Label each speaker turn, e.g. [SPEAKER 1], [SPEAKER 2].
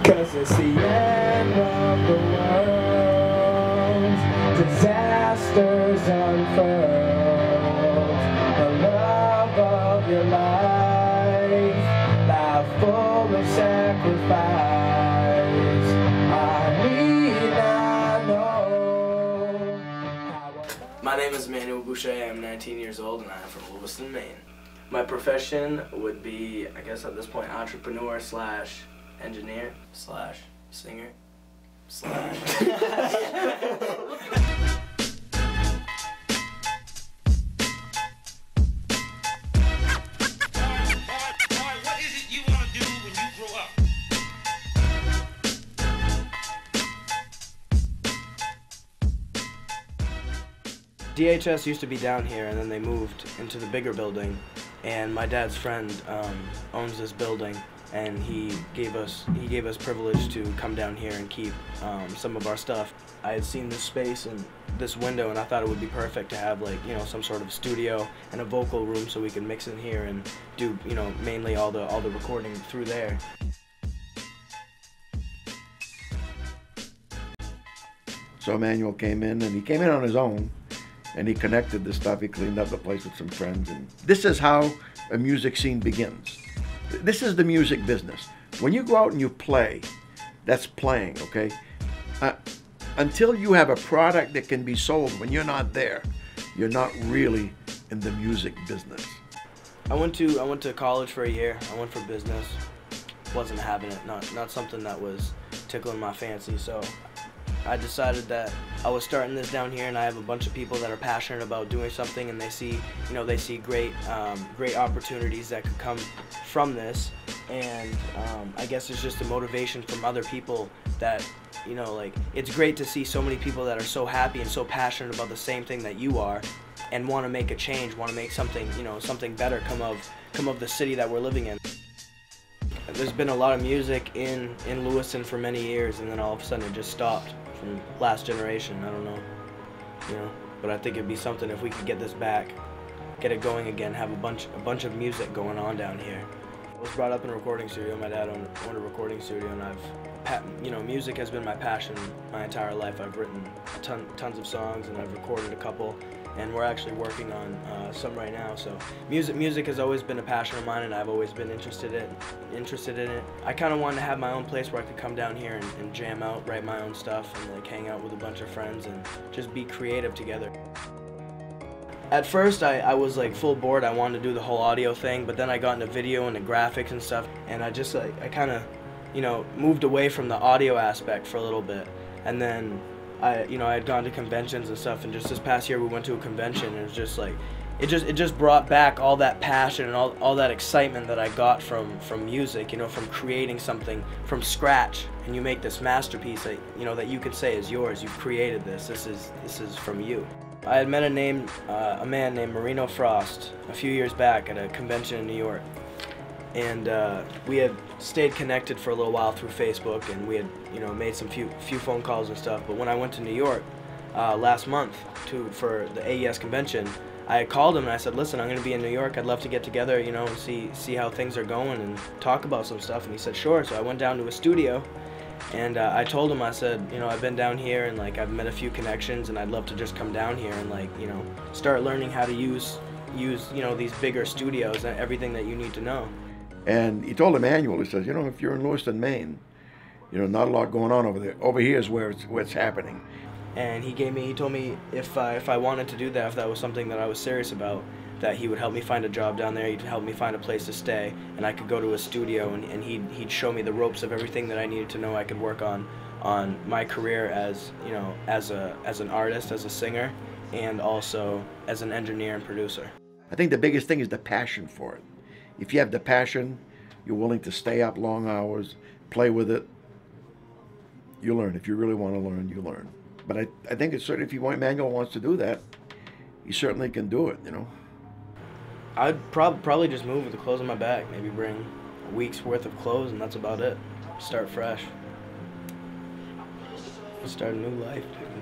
[SPEAKER 1] 'Cause it's the end of the world. Disasters unfurled. The love of your life, life full of sacrifice. I need not know.
[SPEAKER 2] My name is Emmanuel Boucher. I'm 19 years old and I'm from Lewiston, Maine. My profession would be, I guess at this point, entrepreneur slash engineer slash singer slash.
[SPEAKER 3] What is it you want to do when you grow up?
[SPEAKER 2] DHS used to be down here and then they moved into the bigger building, and my dad's friend owns this building, and he gave us privilege to come down here and keep some of our stuff. I had seen this space and this window, and I thought it would be perfect to have, like, you know, some sort of studio and a vocal room so we can mix in here and do, you know, mainly all the recording through there.
[SPEAKER 4] So Emmanuel came in, and he came in on his own, and he connected the stuff. He cleaned up the place with some friends, and this is how a music scene begins. This is the music business. When you go out and you play, that's playing, okay? Until you have a product that can be sold, when you're not there, you're not really in the music business.
[SPEAKER 2] I went to college for a year. I went for business. Wasn't having it. Not something that was tickling my fancy. So I decided that I was starting this down here, and I have a bunch of people that are passionate about doing something, and they see great opportunities that could come from this, and I guess it's just a motivation from other people that, you know, like, it's great to see so many people that are so happy and so passionate about the same thing that you are, and want to make a change, want to make something, you know, something better come of the city that we're living in. There's been a lot of music in Lewiston for many years, and then all of a sudden it just stopped from last generation. I don't know, you know, but I think it'd be something if we could get this back, get it going again, have a bunch of music going on down here. I was brought up in a recording studio. My dad owned a recording studio, and you know, music has been my passion my entire life. I've written tons of songs, and I've recorded a couple, and we're actually working on some right now. So music has always been a passion of mine, and I've always been interested in it. I kind of wanted to have my own place where I could come down here and jam out, write my own stuff, and like hang out with a bunch of friends and just be creative together. At first I was like full board. I wanted to do the whole audio thing, but then I got into video and the graphics and stuff, and I just like, I kind of, you know, moved away from the audio aspect for a little bit, and then I had gone to conventions and stuff, and just this past year we went to a convention, and it was just like, it just brought back all that passion and all that excitement that I got from music, you know, from creating something from scratch, and you make this masterpiece that, you know, that you could say is yours. You've created this. This is from you. I had met a man named Marino Frost a few years back at a convention in New York, and we had stayed connected for a little while through Facebook, and we had, you know, made some few phone calls and stuff. But when I went to New York last month for the AES convention, I had called him and I said, listen, I'm going to be in New York. I'd love to get together, you know, and see how things are going and talk about some stuff. And he said, sure. So I went down to his studio, and I told him, I said, you know, I've been down here, and like I've met a few connections, and I'd love to just come down here and, like, you know, start learning how to use you know, these bigger studios and everything that you need to know.
[SPEAKER 4] And he told Emmanuel, he says, you know, if you're in Lewiston, Maine, you know, not a lot going on over there. Over here is where it's happening.
[SPEAKER 2] And he told me if I wanted to do that, if that was something that I was serious about, that he would help me find a job down there. He'd help me find a place to stay, and I could go to a studio, and he'd show me the ropes of everything that I needed to know I could work on my career as, you know, as an artist, as a singer, and also as an engineer and producer.
[SPEAKER 4] I think the biggest thing is the passion for it. If you have the passion, you're willing to stay up long hours, play with it, you learn. If you really want to learn, you learn. But I think it's certainly, if Emmanuel wants to do that, he certainly can do it, you know.
[SPEAKER 2] I'd probably just move with the clothes in my bag, maybe bring a week's worth of clothes, and that's about it. Start fresh. Start a new life, dude.